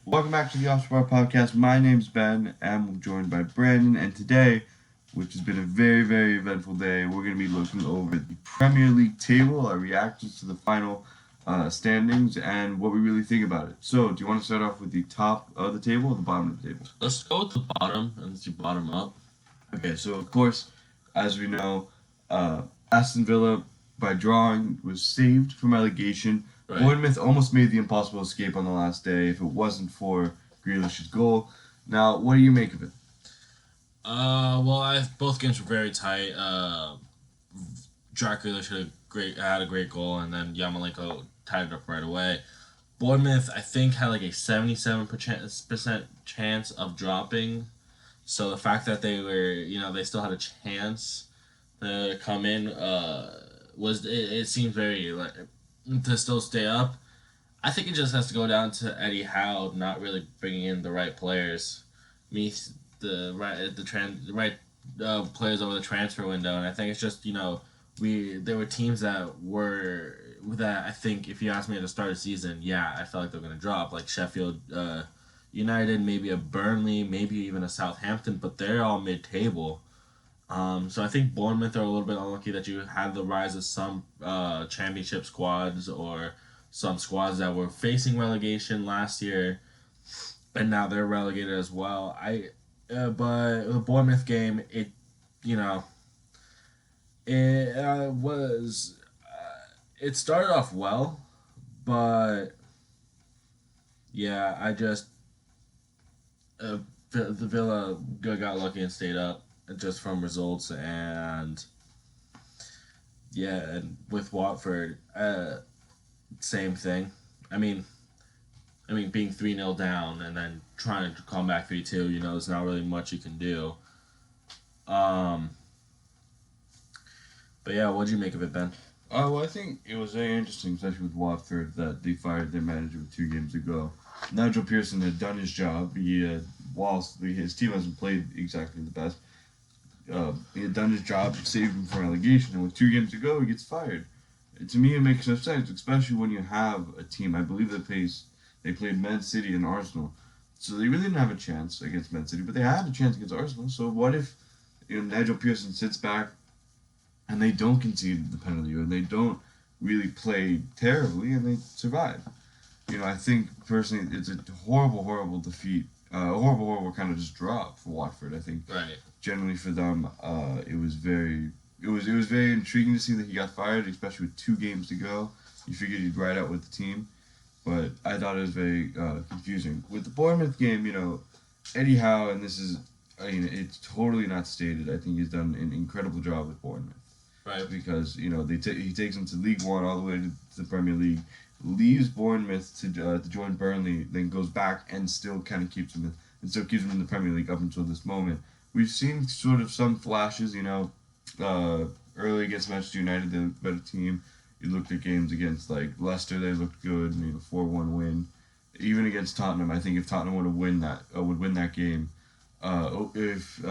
Welcome back to the Off Bar Podcast. My name's Ben, and I'm joined by Brandon. And today, which has been a very, very eventful day, we're going to be looking over the Premier League table, our reactions to the final standings, and what we really think about it. So, do you want to start off with the top of the table or the bottom of the table? Let's go with the bottom and let's do bottom up. Okay, so of course, as we know, Aston Villa, by drawing, was saved from relegation. Right. Bournemouth almost made the impossible escape on the last day if it wasn't for Grealish's goal. Now, what do you make of it? Both games were very tight. Jack Grealish had a great goal, and then Yarmolenko tied it up right away. Bournemouth, I think, had like a 77% chance of dropping. So the fact that they still had a chance to come in, it seems very like to still stay up. I think it just has to go down to Eddie Howe not really bringing in the right players, the right players over the transfer window, and I think it's just there were teams that I think if you asked me at the start of the season, I felt like they were gonna drop, like Sheffield United, maybe a Burnley, maybe even a Southampton, but they're all mid-table. So I think Bournemouth are a little bit unlucky that you had the rise of some championship squads or some squads that were facing relegation last year, and now they're relegated as well. But the Bournemouth game, it started off well, but I just the Villa got lucky and stayed up just from results, and with Watford, same thing. I mean, being 3-0 down and then trying to come back 3-2, there's not really much you can do. But what'd you make of it, Ben? Well, I think it was very interesting, especially with Watford, that they fired their manager 2 games ago. Nigel Pearson had done his job. Whilst his team hasn't played exactly the best, he had done his job to save him from relegation, and with 2 games to go, he gets fired. To me, it makes no sense, especially when you have a team. I believe they played Man City and Arsenal, so they really didn't have a chance against Man City, but they had a chance against Arsenal. So what if Nigel Pearson sits back and they don't concede the penalty, or they don't really play terribly, and they survive? I think personally it's a horrible, horrible defeat. Horrible kind of just drop for Watford. I think generally for them, it was very intriguing to see that he got fired, especially with 2 games to go. You figured he'd ride out with the team, but I thought it was very confusing. With the Bournemouth game, Eddie Howe, and this is, it's totally not stated. I think he's done an incredible job with Bournemouth. Right. Because, he takes them to League One all the way to the Premier League, leaves Bournemouth to join Burnley, then goes back and still kind of keeps them in the Premier League up until this moment. We've seen sort of some flashes, early against Manchester United, they're a better team. You looked at games against like Leicester, they looked good, 4-1 win. Even against Tottenham, I think if Tottenham would win that game, if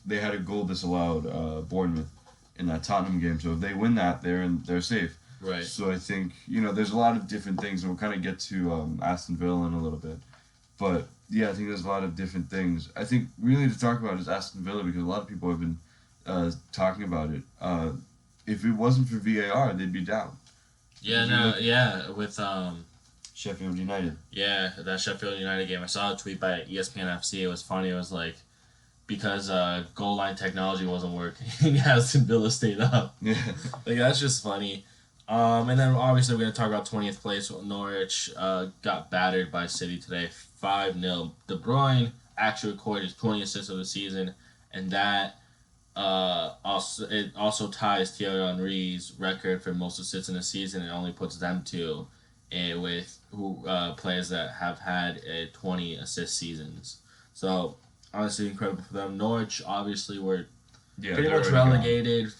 they had a goal disallowed, Bournemouth in that Tottenham game. So if they win that, they're safe. Right. So I think there's a lot of different things, and we'll kind of get to Aston Villa in a little bit. But I think there's a lot of different things. I think really to talk about is Aston Villa, because a lot of people have been talking about it. If it wasn't for VAR, they'd be down. With Sheffield United. Yeah, that Sheffield United game. I saw a tweet by ESPN FC. It was funny. It was like, because goal line technology wasn't working, Aston Villa stayed up. Yeah. Like, that's just funny. And then obviously we're going to talk about 20th place. Norwich got battered by City today, 5-0. De Bruyne actually recorded his 20th assist of the season, and that also ties Thierry Henry's record for most assists in a season. It only puts them two with players that have had 20 assist seasons. So honestly, incredible for them. Norwich obviously were pretty much relegated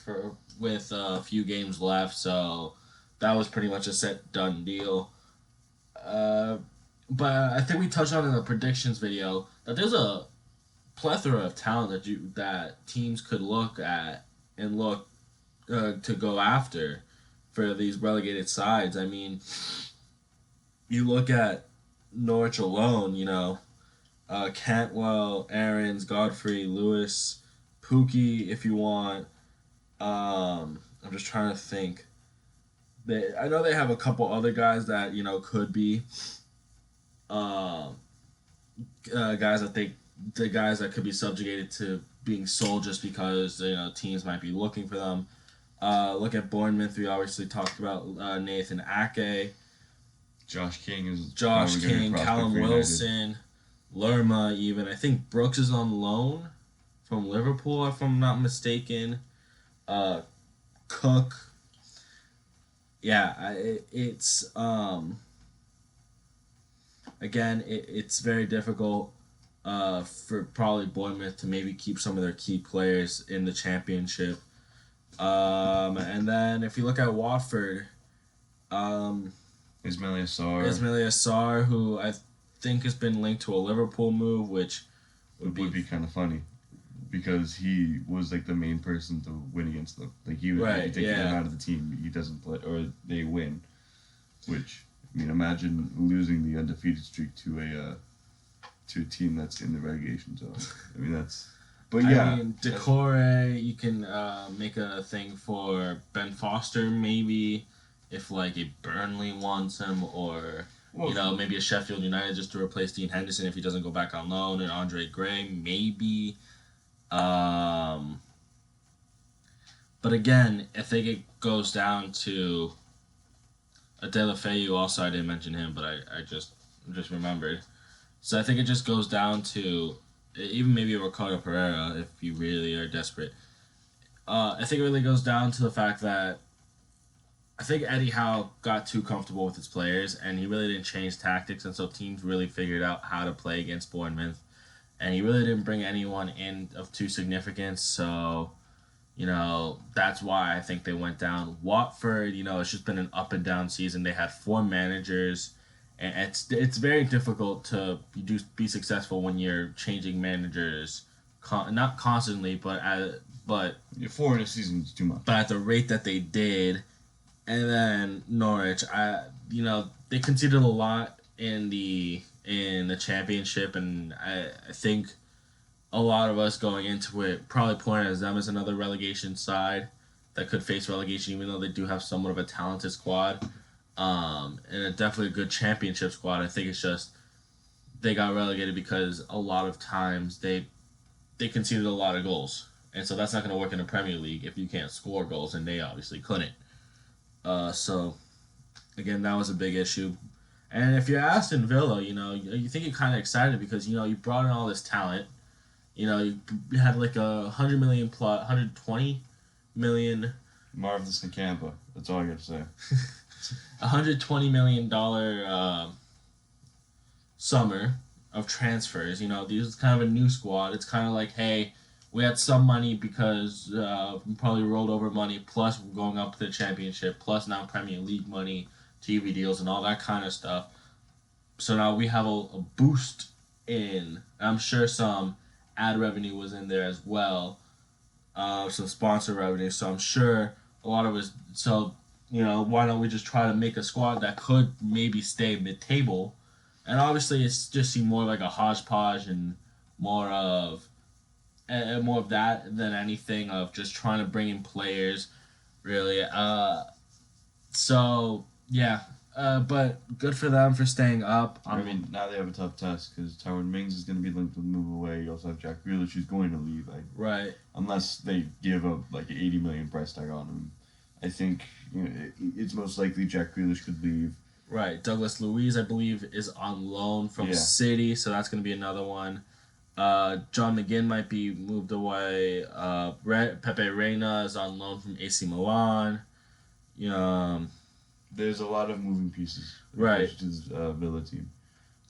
with a few games left, so that was pretty much a set done deal. But I think we touched on in the predictions video that there's a plethora of talent that teams could look at and look to go after for these relegated sides. I mean, you look at Norwich alone, Cantwell, Aarons, Godfrey, Lewis, Pookie, if you want. I'm just trying to think. I know they have a couple other guys that could be um, guys that the guys that could be subjugated to being sold just because teams might be looking for them. Look at Bournemouth. We obviously talked about Nathan Ake, Josh King is Josh probably gonna be a King, prospect Callum for United. Wilson, Lerma. Even I think Brooks is on loan from Liverpool, if I'm not mistaken. Uh, Cook. Yeah, it's again, it's very difficult for probably Bournemouth to maybe keep some of their key players in the championship. And then if you look at Watford, Ismail Assar Ismail Assar, who I think has been linked to a Liverpool move, which would be kind of funny because he was like the main person to win against them. Like you Right, take him yeah. out of the team, he doesn't play or they win. Which imagine losing the undefeated streak to a team that's in the relegation zone. That's. But yeah, I mean, Decore, you can make a thing for Ben Foster, maybe, if like a Burnley wants him, or maybe a Sheffield United just to replace Dean Henderson if he doesn't go back on loan, and Andre Gray, maybe. But again, if it goes down to a Deulofeu, also I didn't mention him, but I just remembered. So I think it just goes down to even maybe a Ricardo Pereira if you really are desperate. I think it really goes down to the fact that I think Eddie Howe got too comfortable with his players and he really didn't change tactics, and so teams really figured out how to play against Bournemouth. And he really didn't bring anyone in of too significance, so that's why I think they went down. Watford, it's just been an up and down season. They had 4 managers, and it's very difficult to be successful when you're changing managers, not constantly, but 4 in a season is too much. But at the rate that they did. And then Norwich, they conceded a lot in the championship, and I think a lot of us going into it probably pointed as them as another relegation side that could face relegation, even though they do have somewhat of a talented squad, and definitely a good championship squad. I think it's just they got relegated because a lot of times they conceded a lot of goals, and so that's not going to work in the Premier League if you can't score goals, and they obviously couldn't. So again, that was a big issue. And if you're Aston Villa, you think you're kind of excited because you brought in all this talent. You had like 100 million plus 120 million. Marvelous Nakamba. That's all I got to say. $120 million summer of transfers. This is kind of a new squad. It's kind of like, hey, we had some money because we probably rolled over money, plus we're going up to the championship, plus now Premier League money, TV deals, and all that kind of stuff. So now we have a boost in. I'm sure some ad revenue was in there as well, some sponsor revenue. So I'm sure a lot of us. So why don't we just try to make a squad that could maybe stay mid-table, and obviously it's just seemed more like a hodgepodge and more of that than anything of just trying to bring in players, really. So yeah. But good for them for staying up. Now they have a tough test because Tyrone Mings is going to be linked to move away. You also have Jack Grealish who's going to leave. Right. Unless they give up like an 80 million price tag on him. I think it's most likely Jack Grealish could leave. Right. Douglas Luiz, I believe, is on loan from City, so that's going to be another one. John McGinn might be moved away. Pepe Reina is on loan from AC Milan. There's a lot of moving pieces. Right. To this Villa team.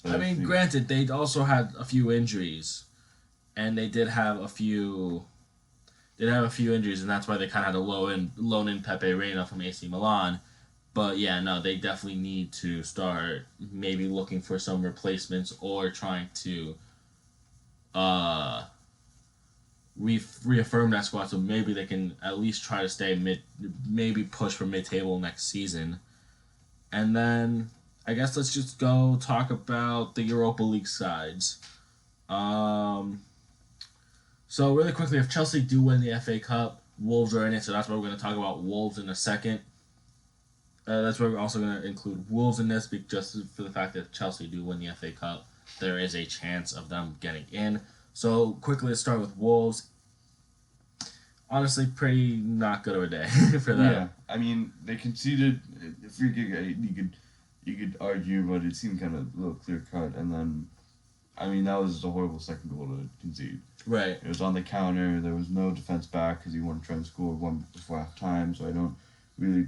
So granted, they also had a few injuries, and they did have a few. Injuries, and that's why they kind of had to loan in Pepe Reina from AC Milan. But yeah, no, they definitely need to start maybe looking for some replacements or trying to reaffirm that squad so maybe they can at least try to stay maybe push for mid-table next season. And then I guess let's just go talk about the Europa League sides. Um, so really quickly, if Chelsea do win the FA Cup, Wolves are in it, so that's why we're going to talk about Wolves in a second. That's why we're also going to include Wolves in this, just for the fact that if Chelsea do win the FA Cup, there is a chance of them getting in. So quickly, let's start with Wolves. Honestly, pretty not good of a day for them. Yeah, I mean they conceded a free kick. You could argue, but it seemed kind of a little clear cut. And then, I mean, that was a horrible second goal to concede. Right. It was on the counter. There was no defense back because he wanted to try and score one before half time. So I don't really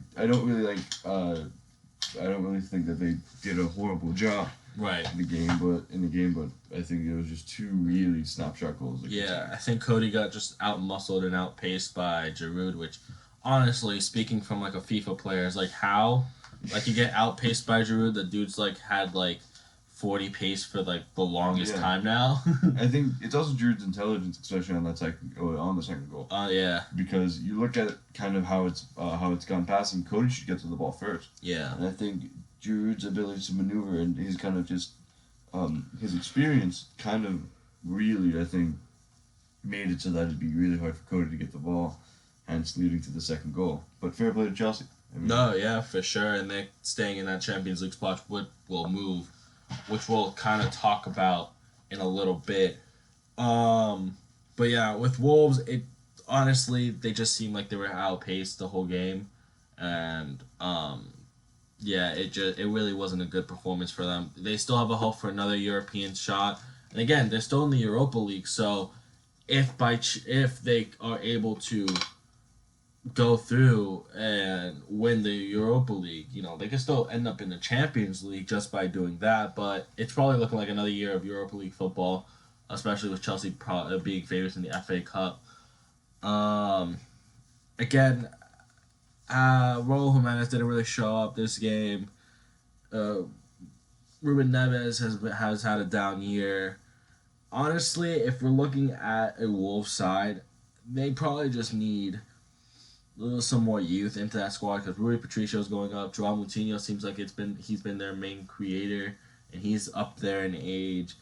think that they did a horrible job. Right. In the game, but I think it was just two really snapshot goals. Yeah, I think Cody got just out-muscled and outpaced by Giroud, which, honestly, speaking from, like, a FIFA player, is, like, how? Like, you get outpaced by Giroud, the dude's, like, had, like, 40 pace for, like, the longest time now. I think it's also Giroud's intelligence, especially on the second goal. Yeah. Because you look at kind of how it's gone past him, Cody should get to the ball first. Yeah. And I think Giroud's ability to maneuver and his kind of just his experience kind of really, I think, made it so that it'd be really hard for Cody to get the ball, hence leading to the second goal. But fair play to Chelsea. I mean, No, yeah, for sure. And they're staying in that Champions League spot, which will move, which we'll kind of talk about in a little bit. But yeah, with Wolves, it honestly, they just seemed like they were outpaced the whole game. And yeah, it really wasn't a good performance for them. They still have a hope for another European shot, and again, they're still in the Europa League. So, if they are able to go through and win the Europa League, they can still end up in the Champions League just by doing that. But it's probably looking like another year of Europa League football, especially with Chelsea being favorites in the FA Cup. Again. Raul Jimenez didn't really show up this game. Ruben Neves has had a down year. Honestly, if we're looking at a Wolves side, they probably just need some more youth into that squad because Rui Patricio's going up. Joao Moutinho seems like he's been their main creator, and he's up there in age.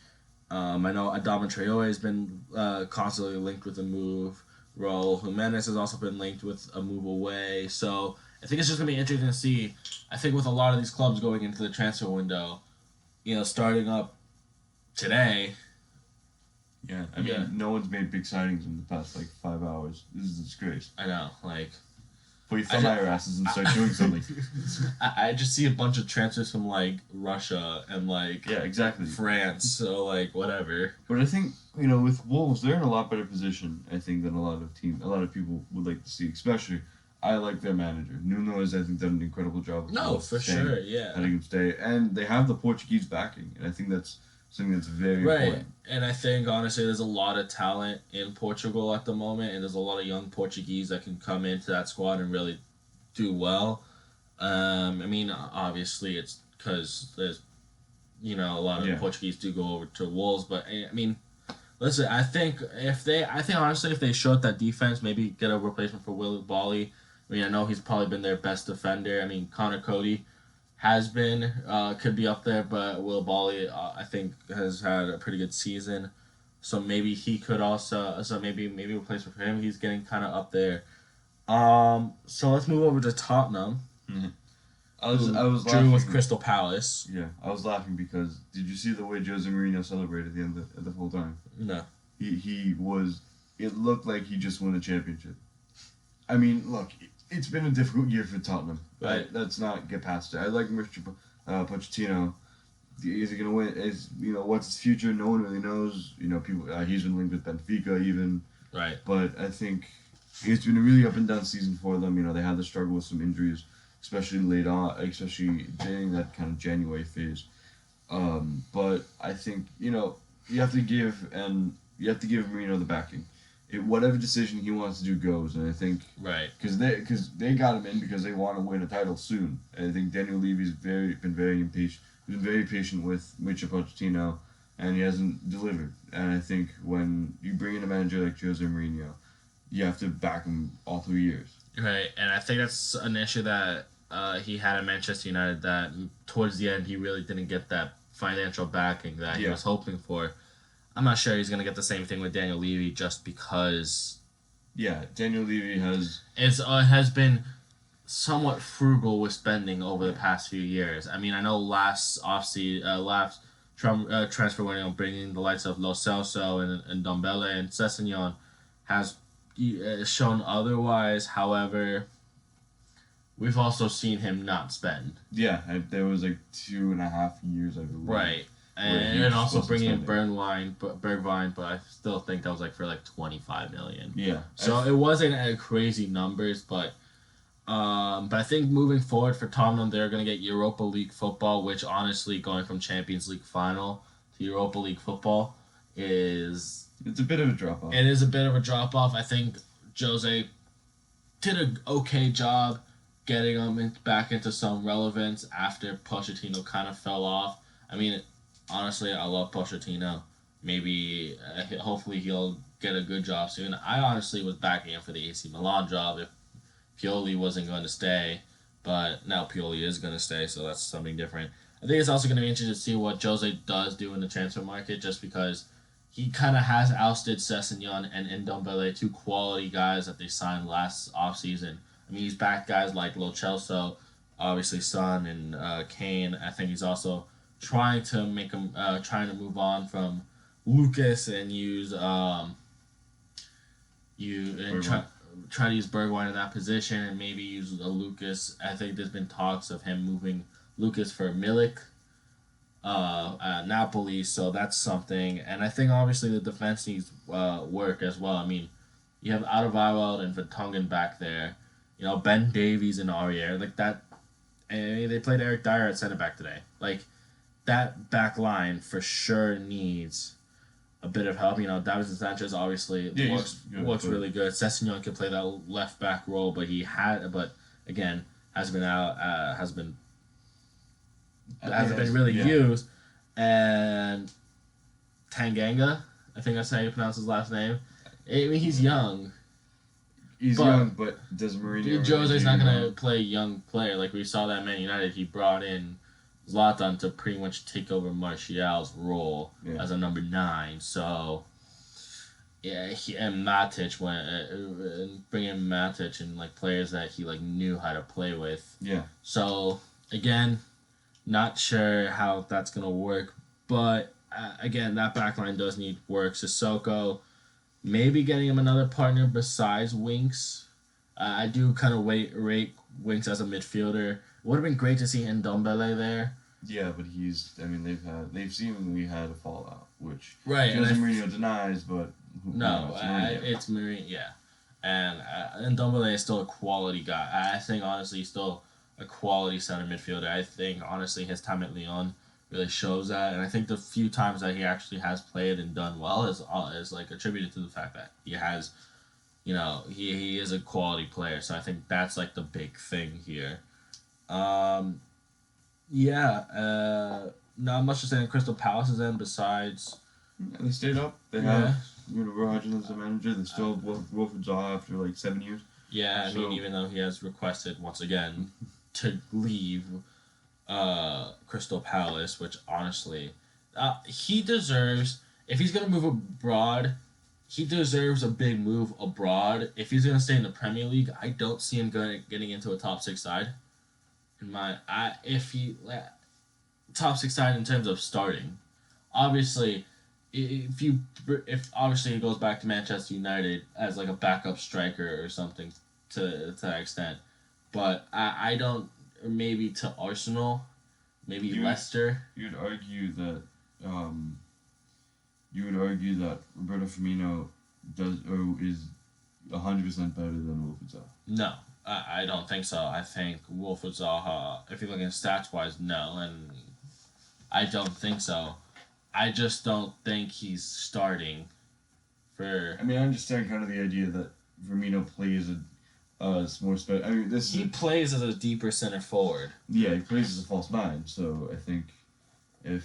I know Adama Traore has been constantly linked with a move. Raul Jimenez has also been linked with a move away. So I think it's just going to be interesting to see. I think with a lot of these clubs going into the transfer window, starting up today. Yeah, I mean, no one's made big signings in the past, 5 hours. This is a disgrace. I know, put your thumb out your asses and start doing something. I just see a bunch of transfers from, Russia and, yeah, exactly. France, so, whatever. But I think, with Wolves, they're in a lot better position, I think, than a lot of people would like to see, especially, I like their manager. Nuno has, I think, done an incredible job. For sure, yeah. Letting him stay. And they have the Portuguese backing, and I think that's something that's very important. And I think, honestly, there's a lot of talent in Portugal at the moment, and there's a lot of young Portuguese that can come into that squad and really do well. I mean, obviously, it's because there's, a lot of Portuguese do go over to Wolves, but, I mean, listen, I think honestly, if they showed that defense, maybe get a replacement for Willy Bali. I mean, I know he's probably been their best defender. I mean, Connor Cody has been, could be up there, but Will Bali, I think, has had a pretty good season. So maybe he could also, maybe replacement for him. He's getting kind of up there. So let's move over to Tottenham. Mm-hmm. I was drew laughing with Crystal Palace. Yeah, I was laughing because did you see the way Jose Mourinho celebrated at the end of the whole time? No. He was. It looked like he just won a championship. I mean, look, it's been a difficult year for Tottenham. Right. Let's not get past it. I like Mr. Pochettino. Is he gonna win? What's his future? No one really knows. People. He's been linked with Benfica even. Right. But I think it's been a really up and down season for them. They had to struggle with some injuries, especially late on, especially during that kind of January phase. But I think you have to give Mourinho the backing. Whatever decision he wants to do goes, and I think because they got him in because they want to win a title soon. And I think Daniel Levy's been very impatient. He's been very patient with Michel Pochettino, and he hasn't delivered. And I think when you bring in a manager like Jose Mourinho, you have to back him all 3 years. Right, and I think that's an issue that he had at Manchester United that towards the end he really didn't get that financial backing that he Yeah. was hoping for. I'm not sure he's gonna get the same thing with Daniel Levy just because Yeah, Daniel Levy has. has been somewhat frugal with spending over the past few years. I mean, I know last transfer window bringing the likes of Lo Celso and Dombele and Sessegnon has shown otherwise. However, we've also seen him not spend. Yeah, there was like 2.5 years, I believe. Right. Where he And was also supposed to bringing in spend Bergwijn, but I still think that was like for like 25 million. Yeah. So it wasn't crazy numbers, but I think moving forward for Tottenham, they're going to get Europa League football, which honestly, going from Champions League final to Europa League football is It's a bit of a drop off. it is a bit of a drop off. I think Jose did an okay job getting them back into some relevance after Pochettino kind of fell off. I mean, honestly, I love Pochettino. Maybe, hopefully, he'll get a good job soon. I honestly was backing him for the AC Milan job if Pioli wasn't going to stay, but now Pioli is going to stay, so that's something different. I think it's also going to be interesting to see what Jose does do in the transfer market, just because he kind of has ousted Sessegnon and Ndombele, two quality guys that they signed last offseason. I mean, he's backed guys like Lo Celso, obviously Son and Kane. I think he's also trying to trying to move on from Lucas and use try to use Bergwijn in that position and maybe use a Lucas. I think there's been talks of him moving Lucas for Milik at Napoli, so that's something. And I think obviously the defense needs work as well. I mean, you have Alderweireld and Vertonghen back there. You know, Ben Davies and Aurier, like that. And they played Eric Dyer at center back today. Like, that back line for sure needs a bit of help. You know, Davinson Sanchez obviously works really good. Sessegnon can play that left back role, but again hasn't been really used. And Tanganga, I think that's how you pronounce his last name. I mean, he's young. He's young, but does Mourinho? Jose's not gonna play a young player like we saw that Man United. He brought in Zlatan to pretty much take over Martial's role as a number 9. So, yeah, and Matic bring in Matic and like players that he like knew how to play with. Yeah. So again, not sure how that's gonna work, but again, that backline does need work. Sissoko, maybe getting him another partner besides Winks. I do kind of rate Winks as a midfielder. Would have been great to see Ndombele there. Yeah, but they've seemingly had a fallout, which right, Jose Mourinho denies, but it's Mourinho, yeah. And Ndombele is still a quality guy. I think honestly he's still a quality center midfielder. I think honestly his time at Lyon really shows that, and I think the few times that he actually has played and done well is like attributed to the fact that he has, you know, he is a quality player. So I think that's like the big thing here. Not much to say on Crystal Palace's end besides. They stayed up. They have Roy Hodgson as the manager. They still have Wilfried Zaha after like 7 years. Yeah, I mean, even though he has requested once again to leave Crystal Palace, which honestly, he deserves. If he's gonna move abroad, he deserves a big move abroad. If he's gonna stay in the Premier League, I don't see him getting into a top 6 side. Top 6 side in terms of starting, obviously, if obviously he goes back to Manchester United as like a backup striker or something to that extent, but I don't. Maybe to Arsenal, maybe Leicester. You'd argue that Roberto Firmino is 100% better than Wilfried Zaha. No, I don't think so. I think Wilfried Zaha, if you're looking at stats wise, no, and I don't think so. I just don't think he's starting for. I mean, I understand kind of the idea that Firmino plays more special. I mean, he plays as a deeper center forward. Yeah, he plays as a false 9. So I think I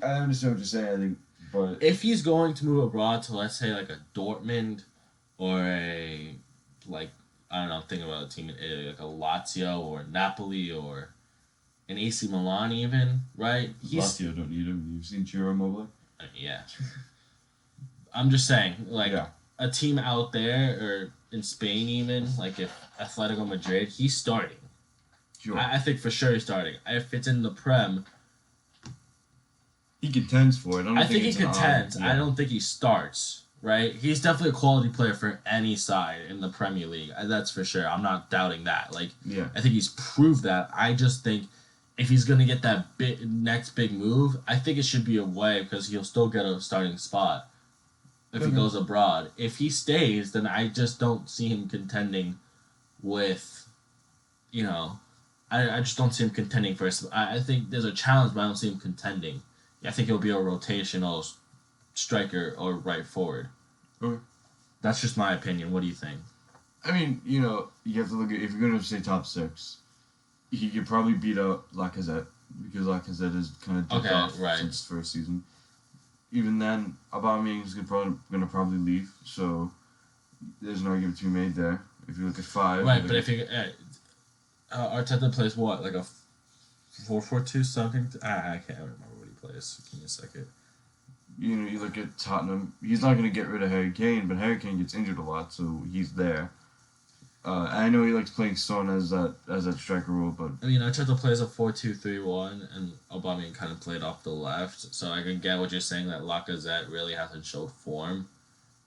understand what you're saying. I think, but if he's going to move abroad to, let's say, like a Dortmund or a like I don't know, I'm thinking about a team in Italy, like a Lazio or Napoli or an AC Milan even, right? Lazio don't need him. You've seen Ciro Immobile? Yeah. I'm just saying, like, Yeah. a team out there or in Spain even, like if Atletico Madrid, he's starting. Sure. I think for sure he's starting. If it's in the Prem, He contends for it. I think he it's an contends. honor. I don't think he starts. Right? He's definitely a quality player for any side in the Premier League. That's for sure. I'm not doubting that. Like, Yeah. I think he's proved that. I just think if he's gonna get that next big move, I think it should be away because he'll still get a starting spot if he goes abroad. If he stays, then I just don't see him contending with, you know, I just don't see him contending for. I think there's a challenge, but I don't see him contending. I think he'll be a rotational striker or right forward. Okay. That's just my opinion. What do you think? I mean, you have to look at, if you're going to say top six, he could probably beat out Lacazette because Lacazette is kind of dipped off since first season. Even then, Aubameyang is going to probably leave, so there's an argument to be made there. If you look at five, right? But if you Arteta plays what, like a 4-4-2 something? I can't remember what he plays. Give me a second. You look at Tottenham. He's not going to get rid of Harry Kane, but Harry Kane gets injured a lot, so he's there. I know he likes playing Son as that striker role, but I mean, Arteta plays a 4-2-3-1, and Aubameyang kind of played off the left, so I can get what you're saying that Lacazette really hasn't showed form.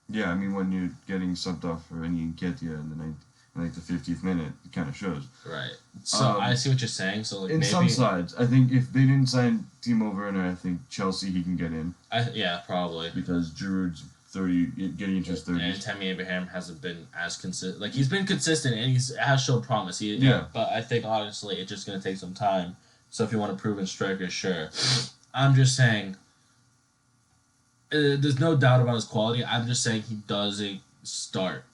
Yeah, I mean, when you're getting subbed off for any Nketiah in the 50th minute, it kind of shows. Right. So I see what you're saying. So like in maybe, some sides, I think if they didn't sign Timo Werner, I think Chelsea he can get in. Yeah, probably because Giroud's getting into his 30s. And Tammy Abraham hasn't been as consistent. Like, he's been consistent and has shown promise. But I think, honestly, it's just going to take some time. So if you want a proven striker, sure. I'm just saying, there's no doubt about his quality. I'm just saying he doesn't start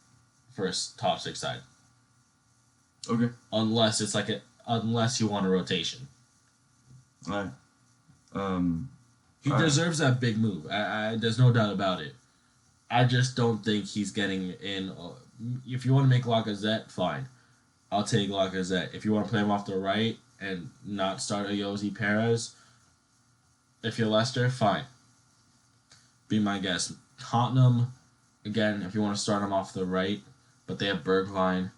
for a top six side. Okay. Unless you want a rotation. Alright. He deserves that big move. There's no doubt about it. I just don't think he's getting in. If you want to make Lacazette, fine. I'll take Lacazette. If you want to play him off the right and not start Ayoze Perez, if you're Leicester, fine. Be my guest. Tottenham, again, if you want to start him off the right, but they have Bergwijn,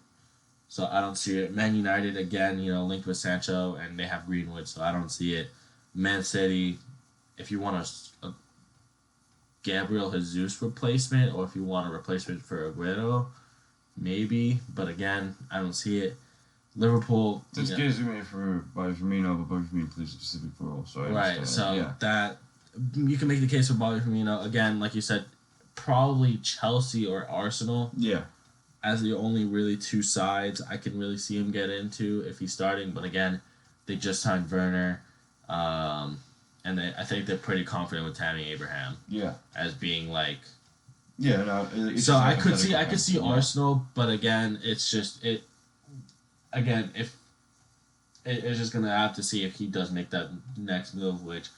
so I don't see it. Man United, again, linked with Sancho, and they have Greenwood, so I don't see it. Man City, if you want a Gabriel Jesus replacement, or if you want a replacement for Aguero, maybe, but again, I don't see it. Liverpool. This gives me by Firmino, but Bobby Firmino plays a specific role, so that you can make the case for Bobby Firmino again, like you said, probably Chelsea or Arsenal. Yeah. As the only really two sides I can really see him get into if he's starting, but again, they just signed Werner, and I think they're pretty confident with Tammy Abraham. Yeah. As being like. Yeah. No. So I could see Arsenal, but again, it's just it. Again, if it's just gonna have to see if he does make that next move, which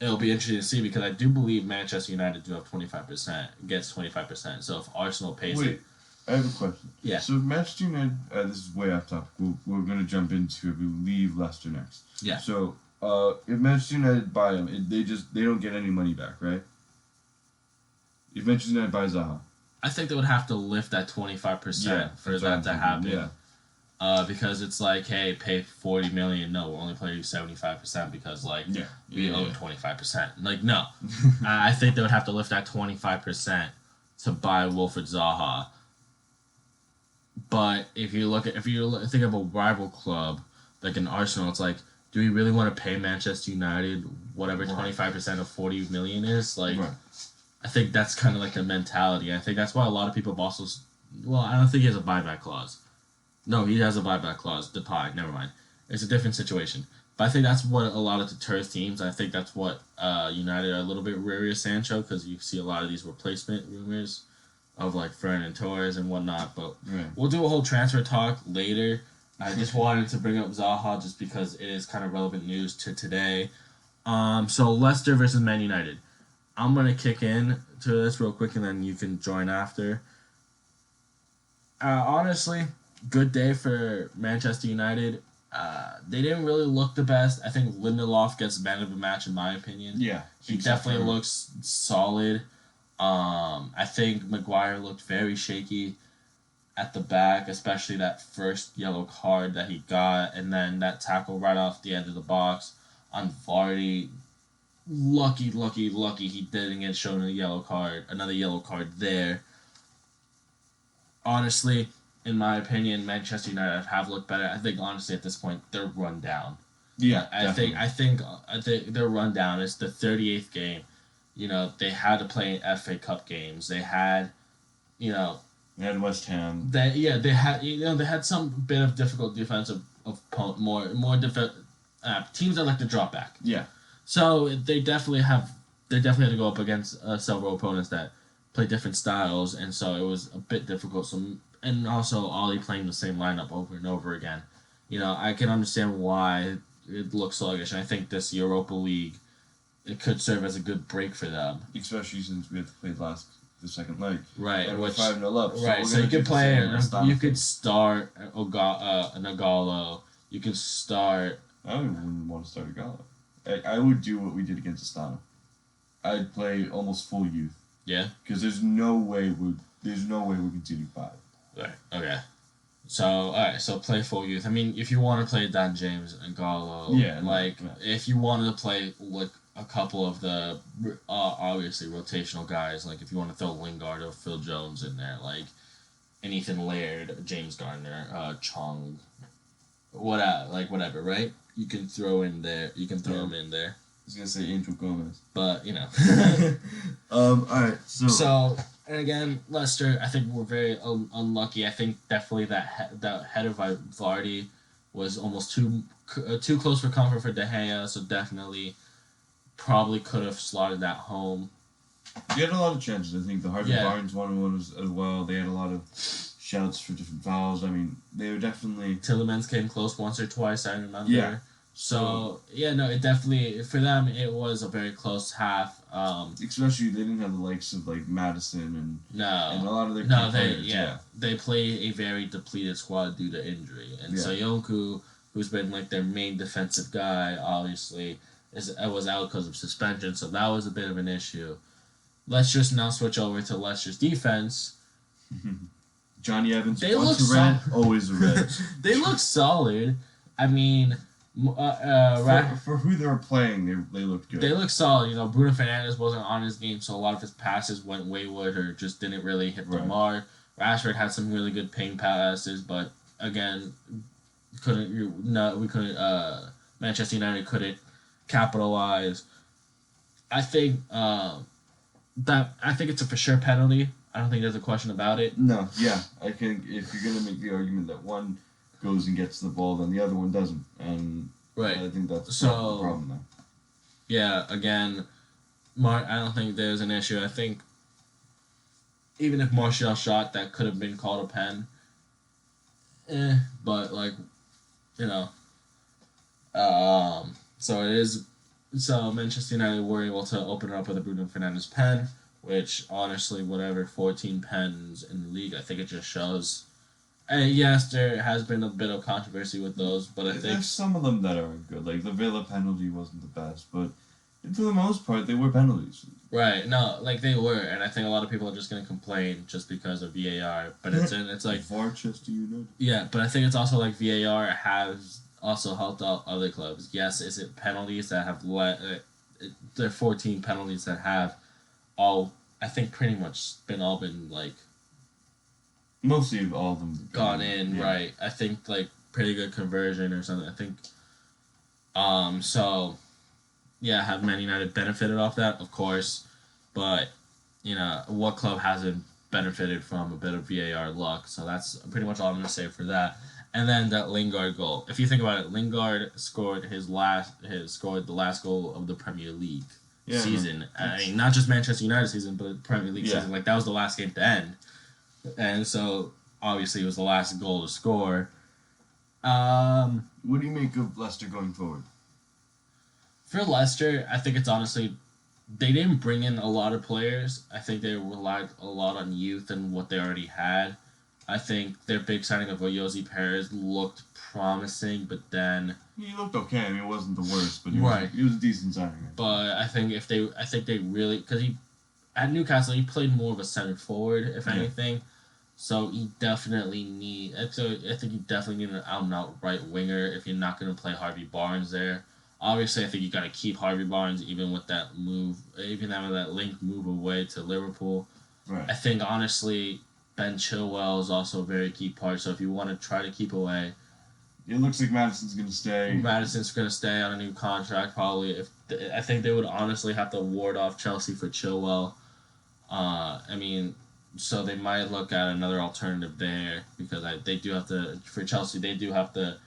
it'll be interesting to see because I do believe Manchester United do have 25%, gets 25%. So if Arsenal pays it. I have a question. Yeah. So Manchester United, this is way off topic. We're going to jump into, I believe, Leicester next. Yeah. So if Manchester United buy him, they don't get any money back, right? If Manchester United buys Zaha. I think they would have to lift that 25% for that to happen. Yeah. Because it's like, hey, pay $40 million. No, we'll only pay you 75% because we owe 25%. Like, no, I think they would have to lift that 25% to buy Wilfried Zaha. But if you think of a rival club like an Arsenal, it's like, do we really want to pay Manchester United whatever 25% of $40 million is? Like, I think that's kind of like the mentality. I think that's why a lot of people have also. Well, I don't think he has a buyback clause. No, he has a buyback clause. Depay, never mind. It's a different situation. But I think that's what a lot of deters teams. I think that's what United are a little bit wary of Sancho because you see a lot of these replacement rumors of like Ferran Torres and whatnot. But we'll do a whole transfer talk later. I just wanted to bring up Zaha just because it is kind of relevant news to today. So Leicester versus Man United. I'm going to kick in to this real quick and then you can join after. Honestly, good day for Manchester United. They didn't really look the best. I think Lindelof gets man of the match in my opinion. Yeah, He except definitely for- looks solid. I think Maguire looked very shaky at the back, especially that first yellow card that he got, and then that tackle right off the end of the box on Vardy. Lucky he didn't get shown a yellow card, another yellow card there. Honestly, in my opinion, Manchester United have looked better. I think honestly at this point they're run down. Yeah, I think they're run down. It's the 38th game. You know, they had to play FA Cup games. They had, you know, They had West Ham. they had some bit of difficult defensive teams that like to drop back. Yeah, So they definitely had to go up against several opponents that play different styles, and so it was a bit difficult. So and also Ollie playing the same lineup over and over again. You know, I can understand why it looks sluggish, and I think this Europa League it could serve as a good break for them. especially since we had to play the second leg. Right, And we're which 5-0 up. right. we're So gonna you do could the play. same as You could start Nagalo. You could start. I wouldn't want to start a Gala. I would do what we did against Astana. I'd play almost full youth. Yeah. Because there's no way we're conceding 5. Right. Okay. So all right. So play full youth. I mean, if you want to play Dan James and Gallo, Yeah, no, like no. if you wanted to play like a couple of the obviously rotational guys, like if you want to throw Lingard or Phil Jones in there, like and Ethan Laird, James Gardner, Chong, whatever, right? You can throw in there. You can throw Yeah. them in there, I was gonna say Angel Gomez. but you know. Alright, So, and again, Leicester, I think we're very unlucky. I think definitely that header by Vardy was almost too close for comfort for De Gea, so definitely probably could have slotted that home. you had a lot of chances. I think the Harvey Yeah. Barnes one was as well. They had a lot of shouts for different fouls. I mean, they were definitely Tillemans came close once or twice, I remember. Yeah. So, yeah, no, it definitely, for them, it was a very close half. especially they didn't have the likes of like Madison and a No. lot of their No, key they players. they play a very depleted squad due to injury, and Yeah. so Yonku, who's been like their main defensive guy, obviously was out because of suspension, so that was a bit of an issue. Let's just now switch over to Leicester's defense. Johnny Evans, They once look a red, always a red. They look solid. I mean, For who they were playing, they looked good. they look solid. You know, Bruno Fernandes wasn't on his game, so a lot of his passes went wayward or just didn't really hit the Right. mark. Rashford had some really good ping passes, but again, Manchester United couldn't capitalize. I think it's a for sure penalty. I don't think there's a question about it. No, yeah, I think if you're gonna make the argument that one goes and gets the ball, then the other one doesn't, and Right. I think that's So- the problem there. Yeah, again, I don't think there's an issue. I think even if Martial shot, that could have been called a pen. But like, you know, so it is. So Manchester United were able to open it up with a Bruno Fernandes pen, which honestly, whatever, 14 pens in the league, I think it just shows. And yes, there has been a bit of controversy with those, but I think There's some of them that aren't good. Like the Villa penalty wasn't the best, but for the most part, they were penalties. right, no, like they were, and I think a lot of people are just gonna complain just because of VAR. But it's like Varchester United. yeah, but I think it's also like VAR has also helped out other clubs. Yes, is it penalties that have there are 14 penalties that have all I think pretty much been like Mostly all of them gone in, yeah. right? I think like pretty good conversion or something. I think so yeah, have Man United benefited off that? Of course. But, you know, what club hasn't benefited from a bit of VAR luck? So that's pretty much all I'm gonna say for that. And then that Lingard goal. If you think about it, Lingard scored the last goal of the Premier League season. I mean, not just Manchester United season, but Premier League season. Like that was the last game to end. And so obviously it was the last goal to score. What do you make of Leicester going forward? For Leicester, I think it's honestly they didn't bring in a lot of players. I think they relied a lot on youth and what they already had. I think their big signing of Yosi Perez looked promising, but then He looked okay. I mean, it wasn't the worst, but he Right. was a decent signing. but I think I think they really because he at Newcastle he played more of a center forward if Yeah. anything, so he definitely need. So I think you definitely need an out and out right winger if you're not going to play Harvey Barnes there. Obviously, I think you got to keep Harvey Barnes even with that move, even with that link move away to Liverpool. Right. I think honestly, Ben Chilwell is also a very key part. So if you want to try to keep away, It looks like Madison's gonna stay. Madison's going to stay on a new contract probably. If I think they would honestly have to ward off Chelsea for Chilwell. I mean, so they might look at another alternative there because they do have to for Chelsea. They do have to,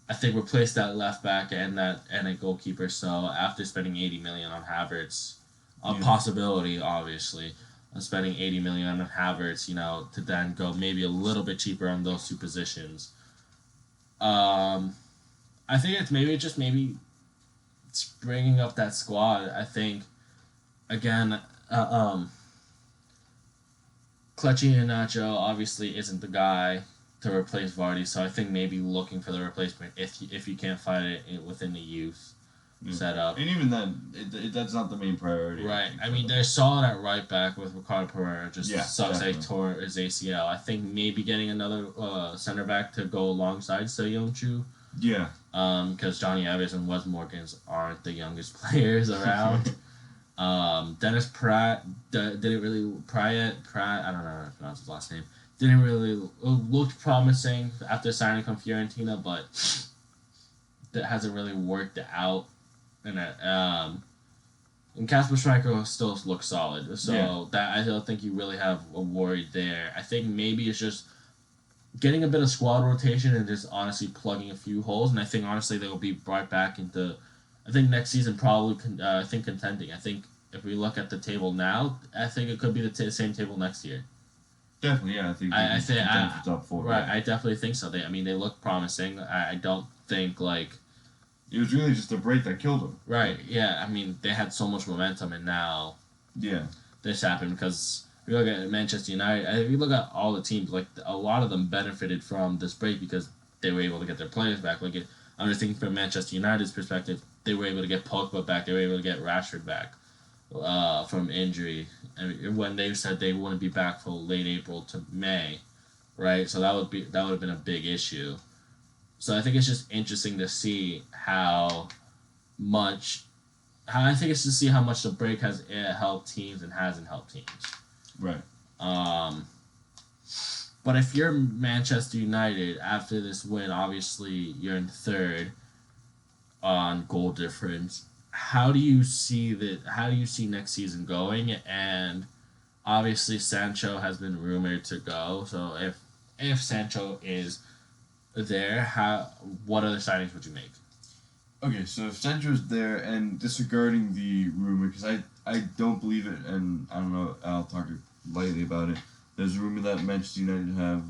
I think, replace that left back and a goalkeeper. So after spending 80 million on Havertz, a possibility obviously of spending 80 million on Havertz, to then go maybe a little bit cheaper on those two positions. I think it's maybe bringing up that squad. I think again, Kelechi Iheanacho obviously isn't the guy to replace Vardy, so I think maybe looking for the replacement if you can't find it within the youth setup. And even then, that's not the main priority. Right. I mean, they're solid at right back with Ricardo Pereira. Just sucks definitely. they tore his ACL. I think maybe getting another center back to go alongside Soyuncu. Yeah. Because Johnny Evans and Wes Morgans aren't the youngest players around. Dennis Pratt didn't really Pratt. I don't know how to pronounce his last name. Didn't really looked promising after signing from Fiorentina, but that hasn't really worked out. And Kasper Schmeichel still looks solid. So that I don't think you really have a worry there. I think maybe it's just getting a bit of squad rotation and just honestly plugging a few holes. And I think honestly they will be brought back into. I think next season probably contending. I think if we look at the table now, I think it could be the same table next year. Definitely, yeah. I think for top four. Right, Yeah. I definitely think so. They look promising. I don't think like. It was really just a break that killed them. Right. Yeah. I mean, they had so much momentum, and now. Yeah. This happened because if you look at Manchester United. If you look at all the teams, like a lot of them benefited from this break because they were able to get their players back. Like I'm just thinking from Manchester United's perspective, they were able to get Pogba back. They were able to get Rashford back from injury. And when they said they wouldn't be back till late April to May, right? So that would have been a big issue. So I think it's just interesting to see how much the break has helped teams and hasn't helped teams. Right. But if you're Manchester United after this win, obviously you're in third on goal difference. How do you see next season going? And obviously Sancho has been rumored to go. So if Sancho is there, what other signings would you make? Okay, so if Sancho's there, and disregarding the rumor, because I don't believe it, and I don't know, I'll talk lightly about it. There's a rumor that Manchester United have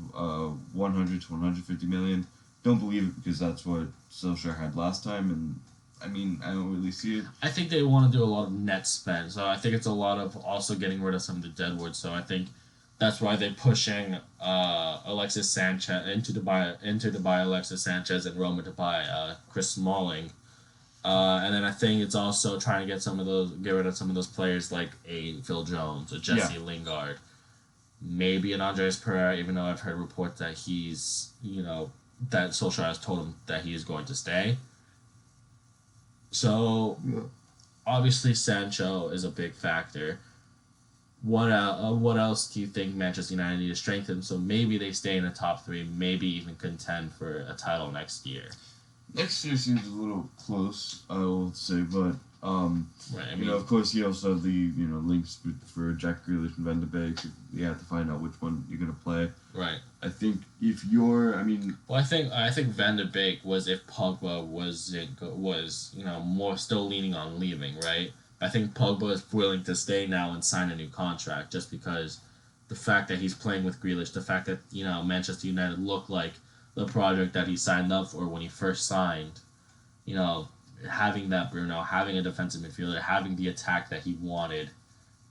100 to 150 million. Don't believe it because that's what Solskjaer had last time, and I mean, I don't really see it. I think they want to do a lot of net spend, so I think it's a lot of also getting rid of some of the deadwood. So I think that's why they're pushing Alexis Sanchez into to buy Alexis Sanchez and Roma to buy Chris Smalling. And then I think it's also trying to get rid of some of those players like a Phil Jones, a Jesse Lingard, maybe an Andres Pereira, even though I've heard reports that he's, that Solskjaer has told him that he is going to stay. So, obviously Sancho is a big factor. What else do you think Manchester United need to strengthen so maybe they stay in the top three, maybe even contend for a title next year? Next year seems a little close, I will say, but right. I mean, of course, you also have the links for Jack Grealish and Van de Beek. You have to find out which one you're gonna play. Right. I think if you're, Well, I think Van de Beek was if Pogba was more still leaning on leaving, right? I think Pogba is willing to stay now and sign a new contract just because the fact that he's playing with Grealish, the fact that Manchester United look like the project that he signed up for when he first signed, having that Bruno, having a defensive midfielder, having the attack that he wanted,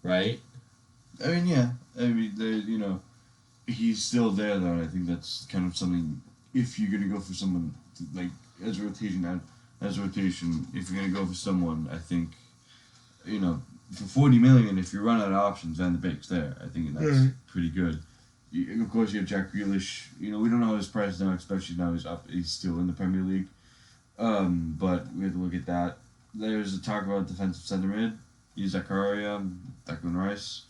right? I mean, yeah. I mean, he's still there though, and I think that's kind of something. If you're gonna go for someone like as a rotation, if you're gonna go for someone, I think, for 40 million, if you run out of options, Van de Beek's there. I think that's pretty good. Of course, you have Jack Grealish. We don't know his price now, especially now he's up. He's still in the Premier League. But we have to look at that. There's a talk about defensive centre mid. Zakaria, Declan Rice.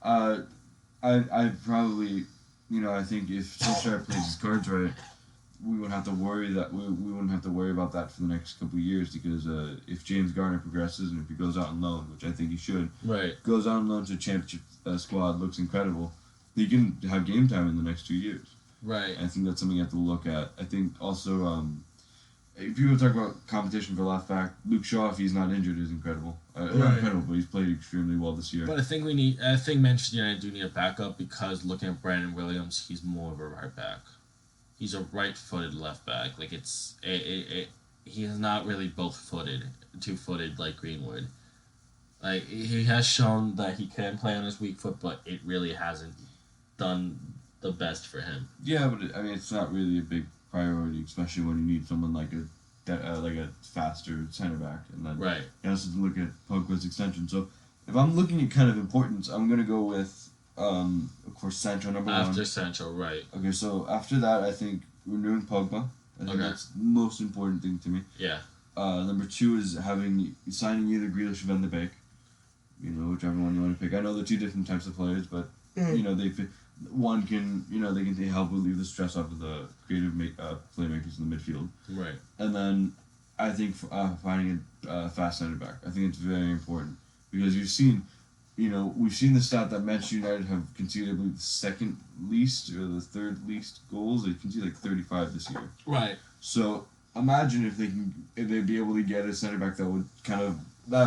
I probably, I think if Solskjaer plays his cards right, we wouldn't have to worry about that for the next couple of years, because if James Garner progresses and if he goes out on loan, which I think he should, right, goes out on loan to a championship squad, looks incredible, he can have game time in the next 2 years. right. I think that's something you have to look at. I think also, if people talk about competition for left back, Luke Shaw, if he's not injured, is incredible. Not incredible, but he's played extremely well this year. But I think Manchester United do need a backup, because looking at Brandon Williams, he's more of a right back. He's a right-footed left back. Like he is not really both-footed, two-footed like Greenwood. Like he has shown that he can play on his weak foot, but it really hasn't done the best for him. Yeah, but it's not really a big priority, especially when you need someone like a faster center back, and then right. You also have to look at Pogba's extension. So if I'm looking at kind of importance, I'm gonna go with of course Sancho number one. After Sancho, right. Okay, so after that, I think renewing Pogba. I think that's the most important thing to me. Yeah. Number two is signing either Grealish or Van de Beek. Whichever one you want to pick. I know they're two different types of players, but one can they help relieve the stress off of the creative playmakers in the midfield. Right. And then I think finding a fast center back. I think it's very important, because we've seen the stat that Manchester United have conceded, I believe, the second least or the third least goals. They conceded like 35 this year. Right. So imagine if they'd be able to get a center back that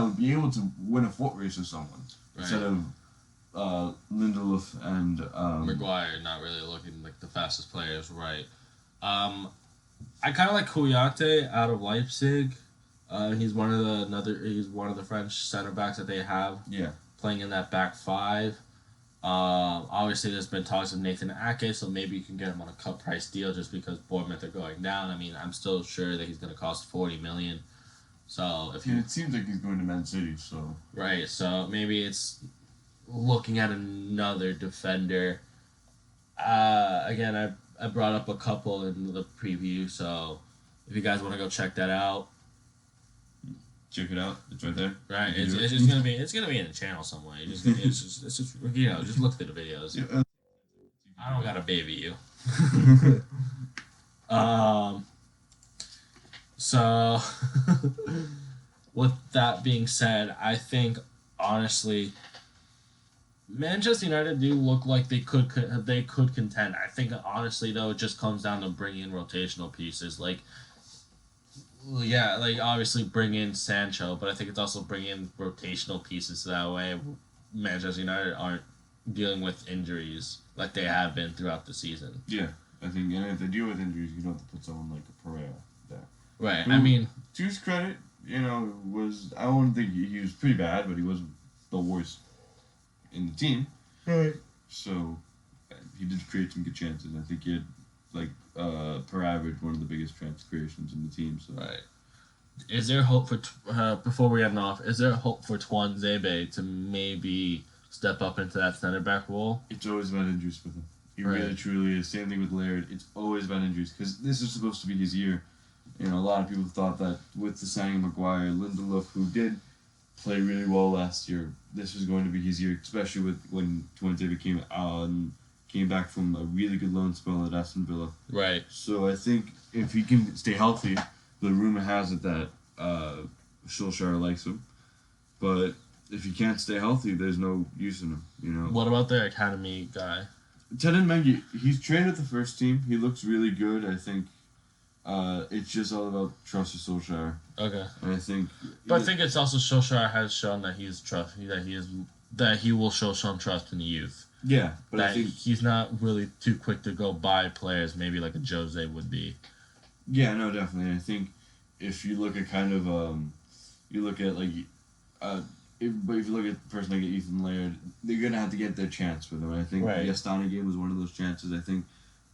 would be able to win a foot race with someone, instead of Lindelof and Maguire not really looking like the fastest players. Right. I kind of like Kouyaté out of Leipzig. He's one of the French center backs that they have. Yeah. Playing in that back five. Obviously, there's been talks of Nathan Ake, so maybe you can get him on a cut price deal just because Bournemouth are going down. I'm still sure that he's going to cost $40 million. So it seems like he's going to Man City. So right, so maybe it's looking at another defender. Again, I brought up a couple in the preview, so if you guys want to go check that out. Check it out. It's right there. Right. It's just gonna be in the channel somewhere. It's just just look through the videos. Yeah. I don't gotta baby you. So with that being said, I think honestly, Manchester United do look like they could contend. I think honestly though, it just comes down to bringing in rotational pieces obviously bring in Sancho, but I think it's also bring in rotational pieces so that way Manchester United aren't dealing with injuries like they have been throughout the season. Yeah, I think, and if they deal with injuries, you don't have to put someone like a Pereira there. Right. Who, to his credit, I don't think he was pretty bad, but he wasn't the worst in the team. Right. So he did create some good chances. I think he had per average, one of the biggest chance creations in the team. So. Right. Is there hope for before we end off? Is there hope for Tuanzebe to maybe step up into that center back role? It's always about injuries with him. He really truly is. Same thing with Laird. It's always about injuries, because this is supposed to be his year. A lot of people thought that with the signing of Maguire, Lindelof, who did play really well last year, this was going to be his year, especially when Tuanzebe came back from a really good loan spell at Aston Villa. Right. So I think if he can stay healthy, the rumor has it that Solskjaer likes him. But if he can't stay healthy, there's no use in him, What about their academy guy? Teden Mengi, he's trained with the first team. He looks really good. I think it's just all about trust with Solskjaer. Okay. And I think... But I think it's also Solskjaer has shown that that he will show some trust in the youth. Yeah, but that I think he's not really too quick to go buy players, maybe like a Jose would be. Yeah, no, definitely. I think if you look at but if you look at a person like Ethan Laird, they're gonna have to get their chance with him. I think Right. the Astana game was one of those chances. I think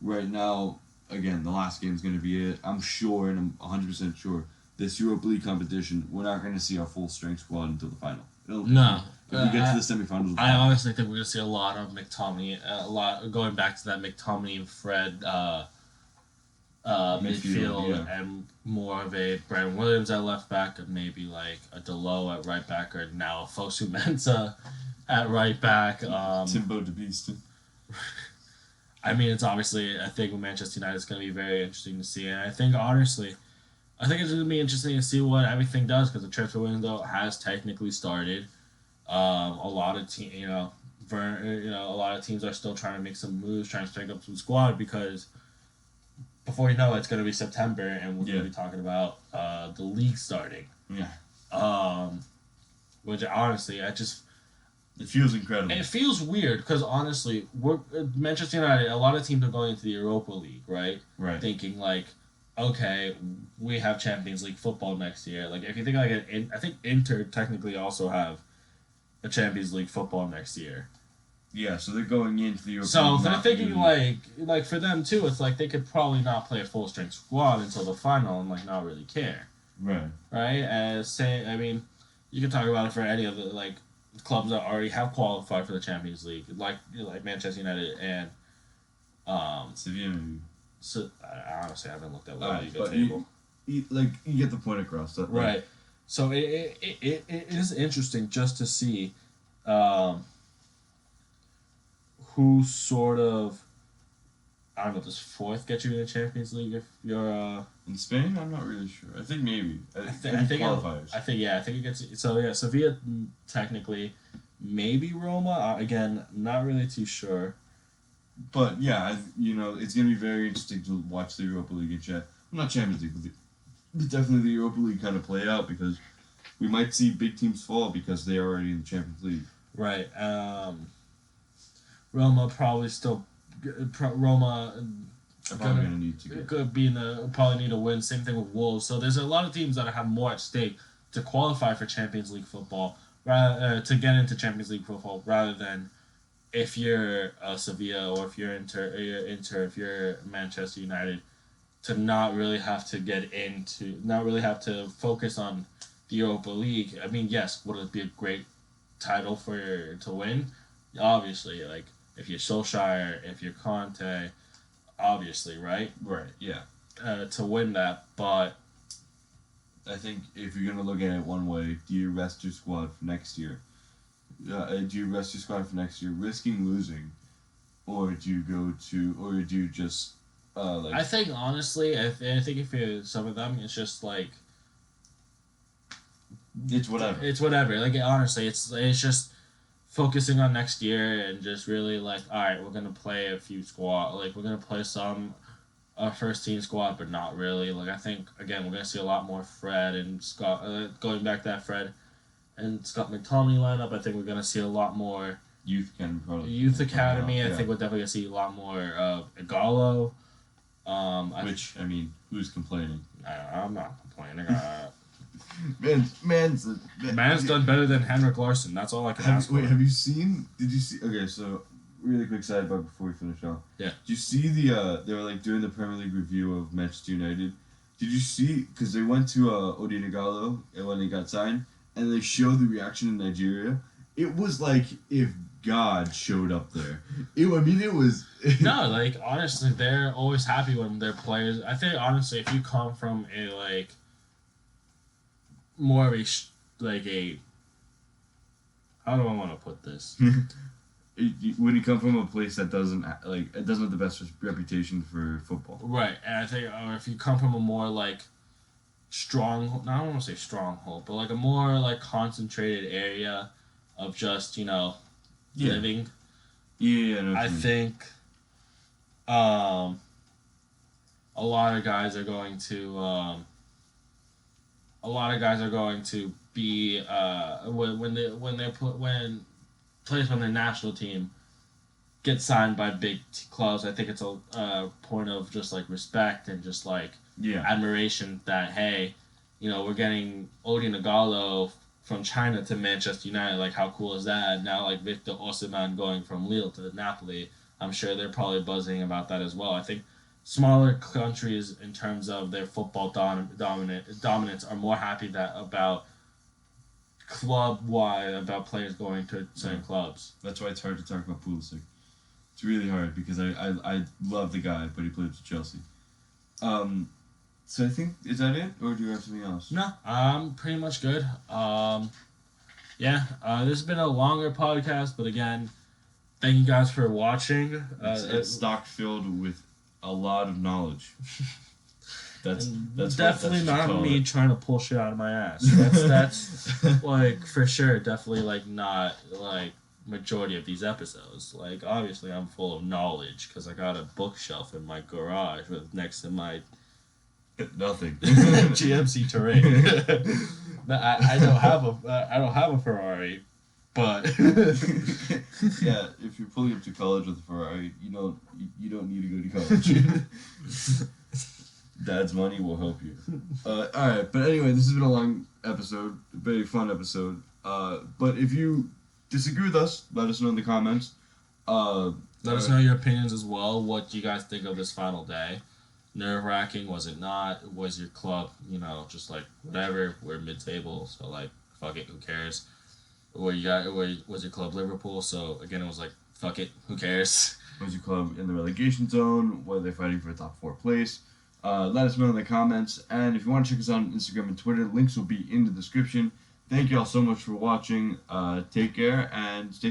right now, again, the last game is gonna be it. I'm sure, and I'm 100% sure, this Europa League competition, we're not gonna see our full strength squad until the final. No. If we get to the semifinals, I honestly think we're gonna see a lot of McTominay, a lot going back to that McTominay and Fred midfield, and more of a Brandon Williams at left back, and maybe like a Delo at right back, or now a Fosu Mensah at right back. Timbo de Beeston. I mean, it's obviously, I think with Manchester United is going to be very interesting to see, and I think honestly, I think it's going to be interesting to see what everything does, because the transfer window has technically started. A lot of a lot of teams are still trying to make some moves, trying to pick up some squad, because before you know it, it's going to be September, and we're going to be talking about the league starting. Yeah. Which honestly, it feels incredible. it feels weird, because honestly, we're Manchester United. A lot of teams are going into the Europa League, right? Right. Thinking like, okay, we have Champions League football next year. Like, if you think like I think Inter technically also have a Champions League football next year. Yeah, so they're going into the Europa So League. they're thinking like for them too, it's like they could probably not play a full strength squad until the final and like not really care. Right. Right? I mean, you can talk about it for any of the like clubs that already have qualified for the Champions League, like Manchester United and Sevilla maybe. So I honestly haven't looked at La Liga but table. You get the point across. That, Right. So it is interesting just to see who sort of, I don't know, does fourth get you in the Champions League if you're in Spain? I'm not really sure. I think maybe. I think qualifiers. I think it gets, so yeah, Sevilla technically, maybe Roma, again, not really too sure. But yeah, it's gonna be very interesting to watch the Europa League and not Champions League, but definitely the Europa League kind of play out, because we might see big teams fall because they're already in the Champions League. Right. Roma probably still. Roma. Probably gonna need to get. Could be probably need a win. Same thing with Wolves. So there's a lot of teams that have more at stake to qualify for Champions League football, to get into Champions League football, rather than if you're Sevilla, or if you're Inter, if you're Manchester United, to not really have to focus on the Europa League. I mean, yes, would it be a great title to win? Obviously, like if you're Solskjaer, if you're Conte, obviously, right? Right. Yeah. To win that, but I think if you're gonna look at it one way, do you rest your squad for next year? Risking losing, or do you just I think honestly, I think if you're some of them, it's just like it's whatever. It's whatever. Like honestly, it's just focusing on next year and just really like, all right, we're gonna play a few we're gonna play some first team squad, but not really. Like I think again, we're gonna see a lot more Fred and Scott, going back to that Fred and Scott McTominay lineup. I think we're gonna see a lot more youth academy. I think we're definitely gonna see a lot more of Igalo. Who's complaining? I'm not complaining. Man's done better than Henrik Larsson. That's all I can ask for. Have you seen? Did you see? Okay, so really quick sidebar before we finish off. Yeah. Did you see they were like doing the Premier League review of Manchester United? Did you see? Because they went to Odion Igalo when he got signed, and they showed the reaction in Nigeria. It was like if God showed up there. It was. No, like honestly, they're always happy when their players. I think honestly, if you come from a like more of a how do I want to put this? When you come from a place that doesn't have the best reputation for football, right? And I think, or if you come from a more like strong, I don't want to say stronghold, but like a more like concentrated area of just living. Yeah, no, I think a lot of guys are going to be when players from their national team get signed by big clubs. I think it's a point of just like respect and just like admiration that hey, we're getting Odion Igalo from China to Manchester United. Like, how cool is that? Now, like, Victor Osimhen going from Lille to Napoli, I'm sure they're probably buzzing about that as well. I think smaller countries, in terms of their football dominance, are more happy about club-wide, about players going to certain clubs. That's why it's hard to talk about Pulisic. It's really hard because I love the guy, but he played for Chelsea. So I think, is that it, or do you have something else? No, I'm pretty much good. This has been a longer podcast, but again, thank you guys for watching. It's stock filled with a lot of knowledge. That's definitely what not me it. trying to pull shit out of my ass. That's like for sure, definitely like not like majority of these episodes. Like obviously, I'm full of knowledge because I got a bookshelf in my garage next to my Nothing. GMC Terrain. I don't have a Ferrari, but Yeah, if you're pulling up to college with a Ferrari, you don't need to go to college. Dad's money will help you. All right, but anyway, this has been a long episode, a very fun episode. But if you disagree with us, let us know in the comments. let us know your opinions as well. What do you guys think of this final day? Nerve-wracking? Was it not? Was your club, just like whatever? We're mid-table, so like fuck it, who cares? Was your club Liverpool? So again, it was like fuck it, who cares? Was your club in the relegation zone? Were they fighting for a top 4 place? Let us know in the comments. And if you want to check us out on Instagram and Twitter, links will be in the description. Thank you all so much for watching. Take care and stay